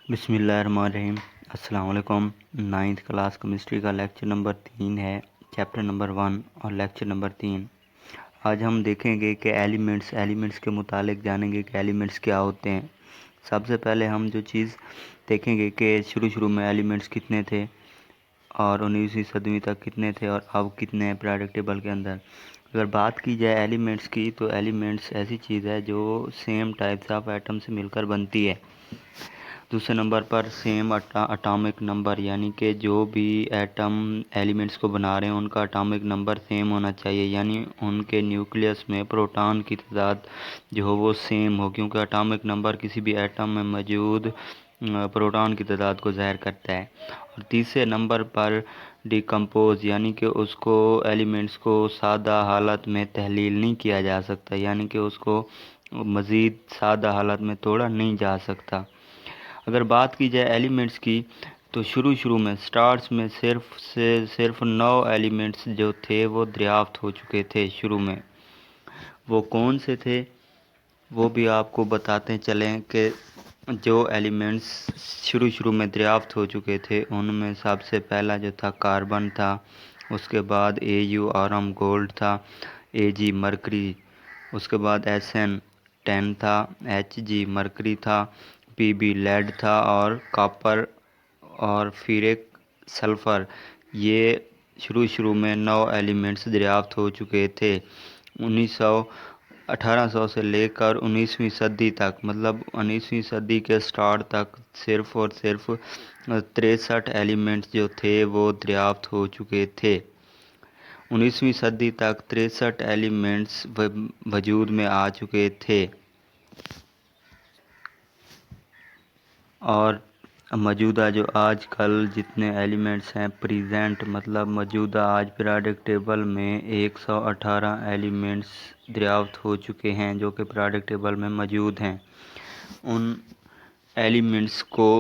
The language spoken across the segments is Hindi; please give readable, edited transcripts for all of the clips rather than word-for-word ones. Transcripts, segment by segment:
बिस्मिल्लाहिर्रहमानिर्रहीम। अस्सलाम वालेकुम। 9th क्लास केमिस्ट्री का लेक्चर नंबर 3 है, चैप्टर नंबर 1 और लेक्चर नंबर 3। आज हम देखेंगे कि एलिमेंट्स के मुतालिक जानेंगे कि एलिमेंट्स क्या होते हैं। सबसे पहले हम जो चीज़ देखेंगे कि शुरू में एलिमेंट्स कितने थे और 19वीं सदी तक कितने थे और अब कितने हैं पीरियोडिक टेबल के अंदर। अगर बात की जाए एलिमेंट्स की, तो एलिमेंट्स ऐसी चीज़ है जो सेम टाइप्स ऑफ एटम से मिलकर बनती है। दूसरे नंबर पर सेम अटामिक नंबर, यानी कि जो भी एटम एलिमेंट्स को बना रहे हैं उनका अटामिक नंबर सेम होना चाहिए, यानी उनके न्यूक्लियस में प्रोटॉन की तादाद जो हो वो सेम हो, क्योंकि अटामिक नंबर किसी भी एटम में मौजूद प्रोटॉन की तादाद को ज़ाहिर करता है। और तीसरे नंबर पर डिकम्पोज, यानी कि उसको एलिमेंट्स को सादा हालत में तहलील नहीं किया जा सकता, यानी कि उसको मज़ीद सादा हालत में तोड़ा नहीं जा सकता। अगर बात की जाए एलिमेंट्स की, तो शुरू में स्टार्स में सिर्फ 9 एलिमेंट्स जो थे वो दरियाफ्त हो चुके थे शुरू में। वो कौन से थे वो भी आपको बताते चलें कि जो एलिमेंट्स शुरू में दरियाफ्त हो चुके थे उनमें सबसे पहला जो था कार्बन था, उसके बाद Au आरम गोल्ड था, Ag मरकरी, उसके बाद Sn 10 था, Hg मरकरी था, Pb लेड था और कॉपर और फिर एक सल्फ़र। ये शुरू में 9 एलिमेंट्स दरियाफ्त हो चुके थे। 1800 से लेकर 19वीं सदी तक, मतलब 19वीं सदी के स्टार्ट तक सिर्फ और सिर्फ 63 एलिमेंट्स जो थे वो दरियाफ्त हो चुके थे। 19वीं सदी तक 63 एलिमेंट्स वजूद में आ चुके थे और मौजूदा जो आजकल जितने एलिमेंट्स हैं प्रेजेंट, मतलब मौजूदा आज पीरियोडिक टेबल में 118 एलिमेंट्स दरियाफ्त हो चुके हैं जो कि पीरियोडिक टेबल में मौजूद हैं। उन एलिमेंट्स को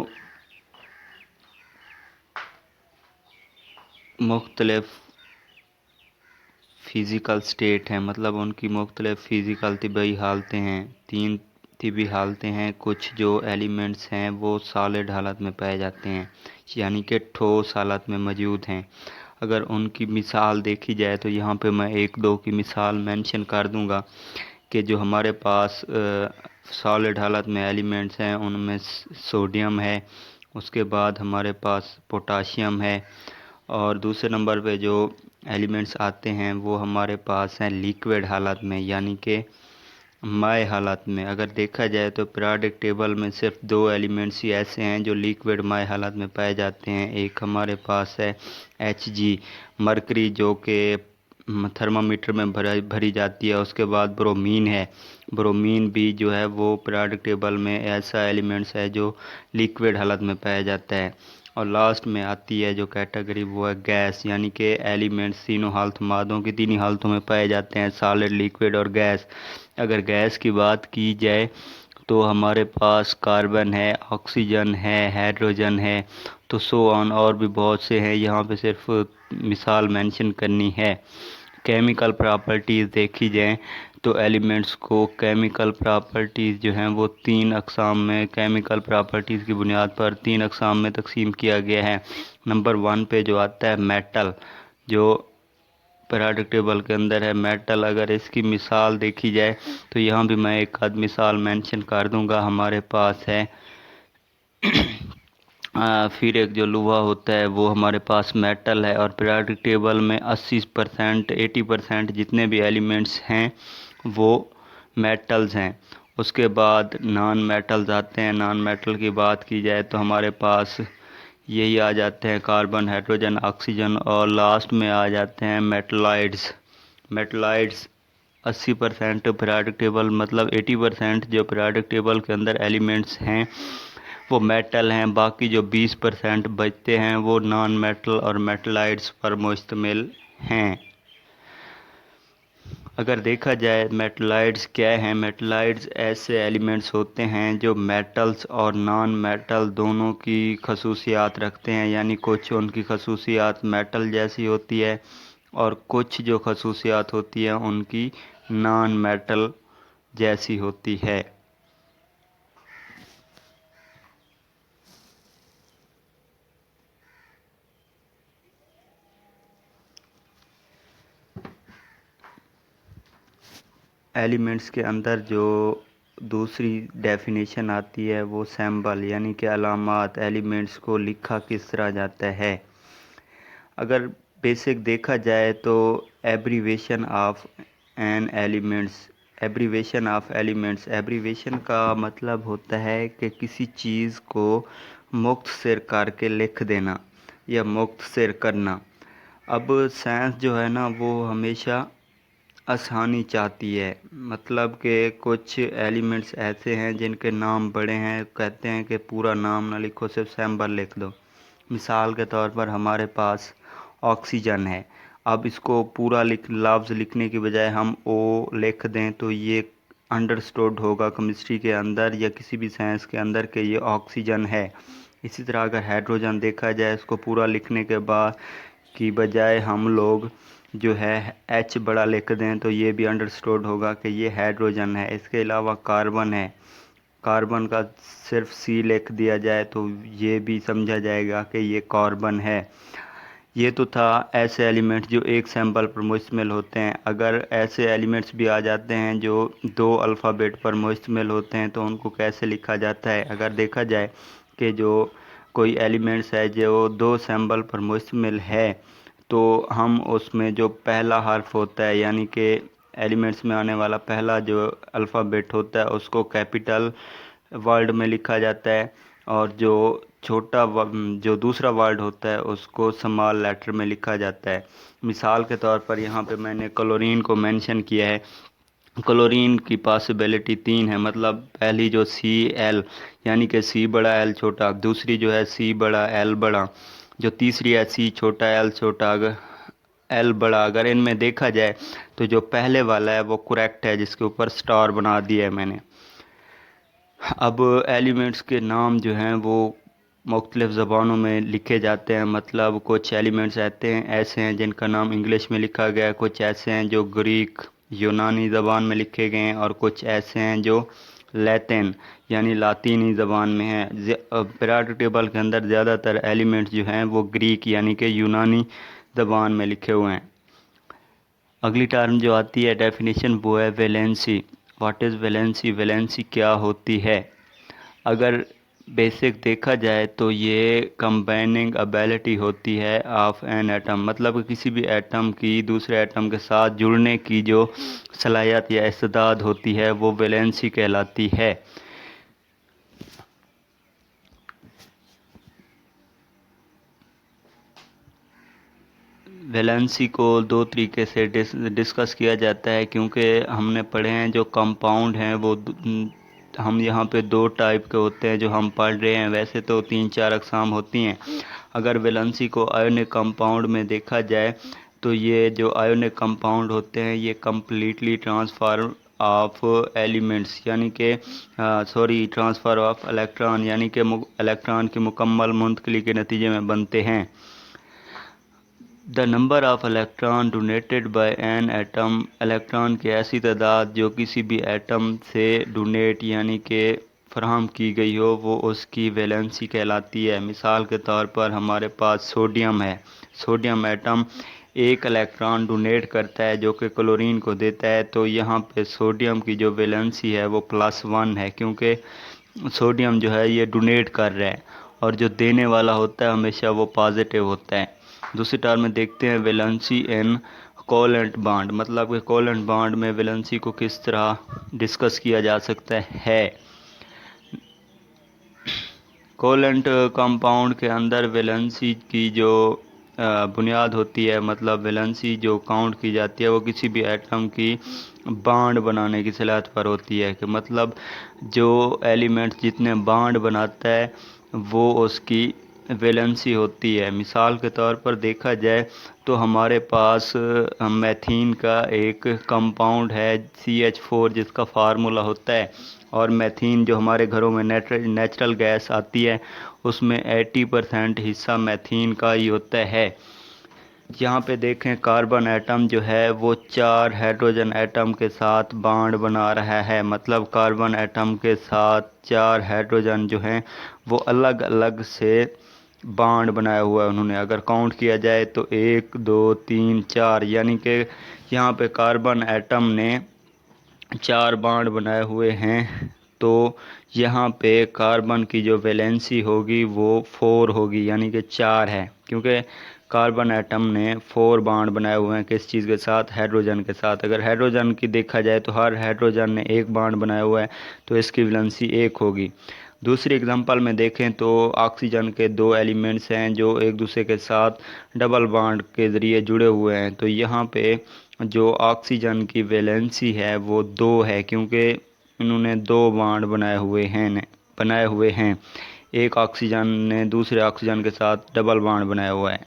मुख्तलिफ फ़िज़िकल स्टेट हैं, मतलब उनकी मुख्तलिफ फ़िज़िकल तिबी हालतें हैं। 3 तिबी हालतें हैं। कुछ जो एलिमेंट्स हैं वो सॉलिड हालत में पाए जाते हैं, यानी कि ठोस हालत में मौजूद हैं। अगर उनकी मिसाल देखी जाए तो यहाँ पे मैं 1-2 की मिसाल मेंशन कर दूँगा कि जो हमारे पास सॉलिड हालत में एलिमेंट्स हैं उनमें सोडियम है, उसके बाद हमारे पास पोटाशियम है, और दूसरे नंबर पे जो एलिमेंट्स आते हैं वो हमारे पास हैं लिक्विड हालत में, यानी कि माय हालत में। अगर देखा जाए तो पीरियोडिक टेबल में सिर्फ 2 एलिमेंट्स ही ऐसे हैं जो लिक्विड माय हालत में पाए जाते हैं। एक हमारे पास है Hg मरकरी, जो कि थर्मामीटर में भरी जाती है। उसके बाद ब्रोमीन है। ब्रोमीन भी जो है वो पीरियोडिक टेबल में ऐसा एलिमेंट्स है जो लिक्विड हालत में पाया जाता है। और लास्ट में आती है जो कैटेगरी वो है गैस, यानी कि एलिमेंट्स तीनों हालत मादों की तीनों हालतों में पाए जाते हैं, सॉलिड, लिक्विड और गैस। अगर गैस की बात की जाए तो हमारे पास कार्बन है, ऑक्सीजन है, हाइड्रोजन है, तो सो ऑन और भी बहुत से हैं। यहाँ पे सिर्फ मिसाल मेंशन करनी है। केमिकल प्रॉपर्टीज़ देखी जाए तो एलिमेंट्स को केमिकल प्रॉपर्टीज़ जो हैं वो 3 अक़साम में, केमिकल प्रॉपर्टीज़ की बुनियाद पर 3 अक़साम में तकसीम किया गया है। नंबर 1 पे जो आता है मेटल, जो पीरियोडिक टेबल के अंदर है मेटल। अगर इसकी मिसाल देखी जाए तो यहाँ भी मैं एक आध मिसाल मेंशन कर दूंगा। हमारे पास है फिर एक जो लोहा होता है वो हमारे पास मेटल है, और पीरियोडिक टेबल में 80% जितने भी एलिमेंट्स हैं वो मेटल्स हैं। उसके बाद नॉन मेटल्स आते हैं। नॉन मेटल की बात की जाए तो हमारे पास यही आ जाते हैं कार्बन, हाइड्रोजन, ऑक्सीजन, और लास्ट में आ जाते हैं मेटलाइड्स। मेटलाइड्स 80% पीरियोडिक टेबल, मतलब 80% जो पीरियोडिक टेबल के अंदर एलिमेंट्स हैं वो मेटल हैं। बाकी जो 20% बचते हैं वो नॉन मेटल और मेटलाइड्स पर मुश्तमिल हैं। अगर देखा जाए मेटलाइड्स क्या हैं, मेटलाइड्स ऐसे एलिमेंट्स होते हैं जो मेटल्स और नॉन मेटल दोनों की खसूसियात रखते हैं, यानी कुछ उनकी खसूसियात मेटल जैसी होती है और कुछ जो खसूसियात होती हैं उनकी नॉन मेटल जैसी होती है। एलिमेंट्स के अंदर जो दूसरी डेफिनेशन आती है वो सिंबल यानी कि अलामात एलिमेंट्स को लिखा किस तरह जाता है। अगर बेसिक देखा जाए तो abbreviation of an elements abbreviation का मतलब होता है कि किसी चीज़ को मुख्तसर करके लिख देना या मुख्तसर करना। अब साइंस जो है ना वो हमेशा आसानी चाहती है, मतलब कि कुछ एलिमेंट्स ऐसे हैं जिनके नाम बड़े हैं, कहते हैं कि पूरा नाम ना लिखो, सिर्फ सिंबल लिख दो। मिसाल के तौर पर हमारे पास ऑक्सीजन है, अब इसको पूरा लफ्ज़ लिखने की बजाय हम ओ लिख दें तो ये अंडरस्टूड होगा केमिस्ट्री के अंदर या किसी भी साइंस के अंदर कि ये ऑक्सीजन है। इसी तरह अगर हाइड्रोजन देखा जाए, इसको पूरा लिखने के बाद की बजाय हम लोग जो है एच बड़ा लिख दें तो ये भी अंडरस्टूड होगा कि ये हाइड्रोजन है। इसके अलावा कार्बन है, कार्बन का सिर्फ सी लिख दिया जाए तो ये भी समझा जाएगा कि ये कार्बन है। ये तो था ऐसे एलिमेंट्स जो एक सैंपल पर मुश्तमिल होते हैं। अगर ऐसे एलिमेंट्स भी आ जाते हैं जो दो अल्फ़ाबेट पर मुश्तमिल होते हैं तो उनको कैसे लिखा जाता है। अगर देखा जाए कि जो कोई एलिमेंट्स है जो दो सैंपल पर मुश्तमिल है तो हम उसमें जो पहला हर्फ होता है यानी कि एलिमेंट्स में आने वाला पहला जो अल्फ़ाबेट होता है उसको कैपिटल वर्ड में लिखा जाता है और जो जो दूसरा वर्ड होता है उसको स्मॉल लेटर में लिखा जाता है। मिसाल के तौर पर यहाँ पे मैंने क्लोरीन को मेंशन किया है। क्लोरीन की पॉसिबिलिटी 3 है, मतलब पहली जो सी एल यानी कि सी बड़ा एल छोटा, दूसरी जो है सी बड़ा एल बड़ा, जो तीसरी है सी छोटा एल छोटा अगर एल बड़ा। अगर इनमें देखा जाए तो जो पहले वाला है वो करेक्ट है, जिसके ऊपर स्टार बना दिया है मैंने। अब एलिमेंट्स के नाम जो हैं वो मुख्तलिफ़ ज़बानों में लिखे जाते हैं, मतलब कुछ एलिमेंट्स ऐसे हैं जिनका नाम इंग्लिश में लिखा गया है, कुछ ऐसे हैं जो ग्रीक यूनानी ज़बान में लिखे गए हैं और कुछ ऐसे हैं जो लैटिन यानी लातीनी ज़बान में हैं। पीरियोडिक टेबल के अंदर ज़्यादातर एलिमेंट्स जो हैं वो ग्रीक यानी कि यूनानी ज़बान में लिखे हुए हैं। अगली टर्म जो आती है डेफिनेशन वो है valency. What is valency? Valency क्या होती है? अगर बेसिक देखा जाए तो ये कंबाइनिंग एबिलिटी होती है ऑफ एन एटम, मतलब किसी भी एटम की दूसरे एटम के साथ जुड़ने की जो सलाहियत या इस्तेदाद होती है वो वैलेंसी कहलाती है। वैलेंसी को दो तरीके से डिस्कस किया जाता है, क्योंकि हमने पढ़े हैं जो कंपाउंड हैं वो हम यहाँ पे दो टाइप के होते हैं जो हम पढ़ रहे हैं। वैसे तो 3-4 अक़साम होती हैं। अगर वैलेंसी को आयोनिक कंपाउंड में देखा जाए तो ये जो आयोनिक कंपाउंड होते हैं ये कम्प्लीटली ट्रांसफर ऑफ एलिमेंट्स यानी कि ट्रांसफ़र ऑफ इलेक्ट्रॉन यानी कि इलेक्ट्रॉन की मुकम्मल मुंतकली के नतीजे में बनते हैं। The number of electron donated bye an atom, electron की ऐसी तादाद जो किसी भी एटम से डोनेट यानी कि फ़राहम की गई हो वो उसकी वैलेंसी कहलाती है। मिसाल के तौर पर हमारे पास सोडियम है, सोडियम एटम एक इलेक्ट्रॉन डोनेट करता है जो कि क्लोरीन को देता है, तो यहाँ पे सोडियम की जो वैलेंसी है वो +1 है, क्योंकि सोडियम जो है ये डोनेट कर रहा है और जो देने वाला होता है हमेशा वो पॉजिटिव होता है। दूसरी टर्म में देखते हैं वैलेंसी इन कोवलेंट बॉन्ड, मतलब कि कोवलेंट बॉन्ड में वैलेंसी को किस तरह डिस्कस किया जा सकता है। कोवलेंट कंपाउंड के अंदर वैलेंसी की जो बुनियाद होती है, मतलब वैलेंसी जो काउंट की जाती है वो किसी भी एटम की बॉन्ड बनाने की सलाहियत पर होती है, कि मतलब जो एलिमेंट जितने बॉन्ड बनाता है वो उसकी वैलेंसी होती है। मिसाल के तौर पर देखा जाए तो हमारे पास मैथीन का एक कंपाउंड है CH4 जिसका फार्मूला होता है, और मैथीन जो हमारे घरों में नेचुरल गैस आती है उसमें 80% हिस्सा मैथीन का ही होता है। यहाँ पे देखें कार्बन एटम जो है वो 4 हाइड्रोजन एटम के साथ बॉन्ड बना रहा है, मतलब कार्बन एटम के साथ 4 हाइड्रोजन जो हैं वो अलग अलग से बॉन्ड बनाया हुआ है उन्होंने। अगर काउंट किया जाए तो 1 2 3 4, यानी कि यहाँ पे कार्बन एटम ने 4 बॉन्ड बनाए हुए हैं तो यहाँ पे कार्बन की जो वैलेंसी होगी वो 4 होगी, यानी कि 4 है, क्योंकि कार्बन एटम ने 4 बॉन्ड बनाए हुए हैं किस चीज़ के साथ, हाइड्रोजन के साथ। अगर हाइड्रोजन की देखा जाए तो हर हाइड्रोजन ने 1 बॉन्ड बनाया हुआ है तो इसकी वैलेंसी 1 होगी। दूसरी एग्जांपल में देखें तो ऑक्सीजन के 2 एलिमेंट्स हैं जो एक दूसरे के साथ डबल बॉन्ड के ज़रिए जुड़े हुए हैं, तो यहाँ पे जो ऑक्सीजन की वैलेंसी है वो 2 है, क्योंकि इन्होंने 2 बॉन्ड बनाए हुए हैं। एक ऑक्सीजन ने दूसरे ऑक्सीजन के साथ डबल बॉन्ड बनाया हुआ है।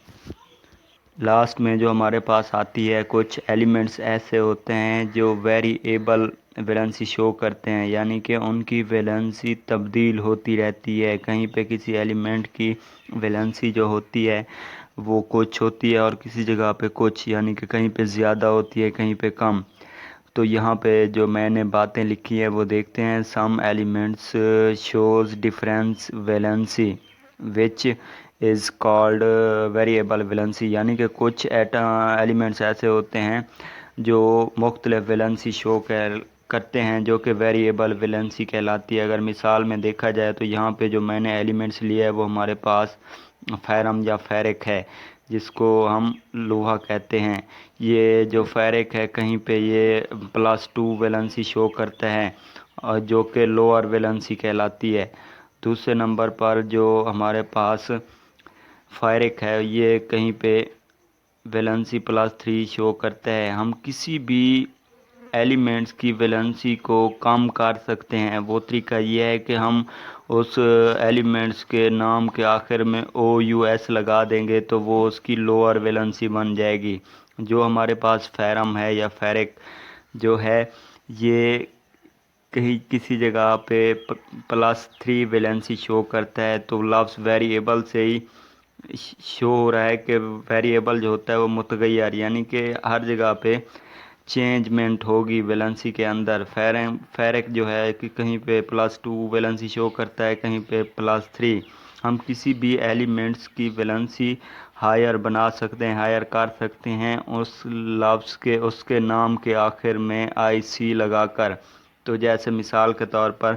लास्ट में जो हमारे पास आती है, कुछ एलिमेंट्स ऐसे होते हैं जो वेरिएबल वैलेंसी शो करते हैं, यानी कि उनकी वैलेंसी तब्दील होती रहती है। कहीं पे किसी एलिमेंट की वैलेंसी जो होती है वो कुछ होती है और किसी जगह पे कुछ, यानी कि कहीं पे ज़्यादा होती है कहीं पे कम। तो यहाँ पे जो मैंने बातें लिखी है वो देखते हैं। Some elements shows difference valency which is called variable valency, यानी कि कुछ एलिमेंट्स ऐसे होते हैं जो मुख्तलिफ वैलेंसी शो करते हैं जो कि वेरिएबल वैलेंसी कहलाती है। अगर मिसाल में देखा जाए तो यहाँ पे जो मैंने एलिमेंट्स लिए है वो हमारे पास फेरम या फेरिक है, जिसको हम लोहा कहते हैं। ये जो फेरिक है कहीं पे ये +2 वैलेंसी शो करता है और जो कि लोअर वैलेंसी कहलाती है। दूसरे नंबर पर जो हमारे पास फेरिक है ये कहीं पे वैलेंसी +3 शो करता है। हम किसी भी एलिमेंट्स की वैलेंसी को कम कर सकते हैं। वो तरीका ये है कि हम उस एलिमेंट्स के नाम के आखिर में OUS लगा देंगे तो वो उसकी लोअर वैलेंसी बन जाएगी। जो हमारे पास फेरम है या फेरिक जो है ये कहीं किसी जगह पे +3 वैलेंसी शो करता है, तो लफ्ज़ वेरिएबल से ही शो हो रहा है कि वेरिएबल जो होता है वो मुतगैर, यानी कि हर जगह पे चेंजमेंट होगी वैलेंसी के अंदर। फेरिक जो है कि कहीं पे +2 वैलेंसी शो करता है, कहीं पे +3। हम किसी भी एलिमेंट्स की वैलेंसी हायर बना सकते हैं, हायर कर सकते हैं उस लफ्ज़ के उसके नाम के आखिर में IC लगाकर। तो जैसे मिसाल के तौर पर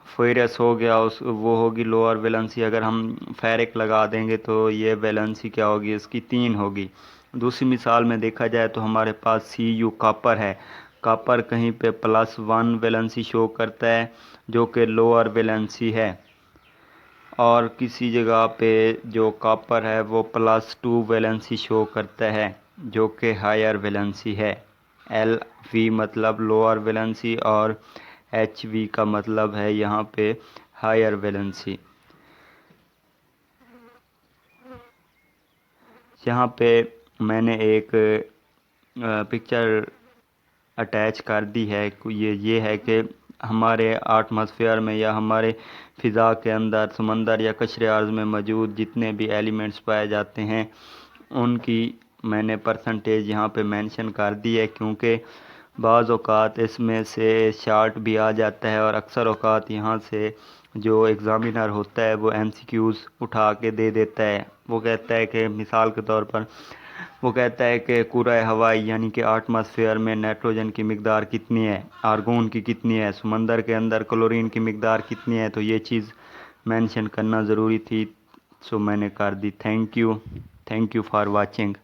फेरस हो गया, उस वो होगी लोअर वैलेंसी। अगर हम फेरिक लगा देंगे तो ये वैलेंसी क्या होगी, इसकी 3 होगी। दूसरी मिसाल में देखा जाए तो हमारे पास Cu कॉपर है। कॉपर कहीं पे +1 वैलेंसी शो करता है जो कि लोअर वैलेंसी है, और किसी जगह पे जो कॉपर है वो +2 वैलेंसी शो करता है जो कि हायर वैलेंसी है। LV मतलब लोअर वैलेंसी और HV का मतलब है यहाँ पे हायर वैलेंसी। यहाँ पे मैंने एक पिक्चर अटैच कर दी है। ये है कि हमारे एटमॉस्फेयर में या हमारे फ़िज़ा के अंदर, समंदर या कशरे अर्ज़ में मौजूद जितने भी एलिमेंट्स पाए जाते हैं उनकी मैंने परसेंटेज यहाँ पे मेंशन कर दी है, क्योंकि बाज़ औक़ात इसमें से शार्ट भी आ जाता है और अक्सर औक़ात यहाँ से जो एग्ज़ामिनर होता है वो MCQs उठा के दे देता है। वो कहता है कि मिसाल के तौर पर वो कहता है कि कुराए हवाई यानी कि एटमॉस्फेयर में नाइट्रोजन की मिकदार कितनी है, आर्गोन की कितनी है, समंदर के अंदर क्लोरीन की मिकदार कितनी है। तो ये चीज़ मेंशन करना ज़रूरी थी, सो मैंने कर दी। Thank you for watching.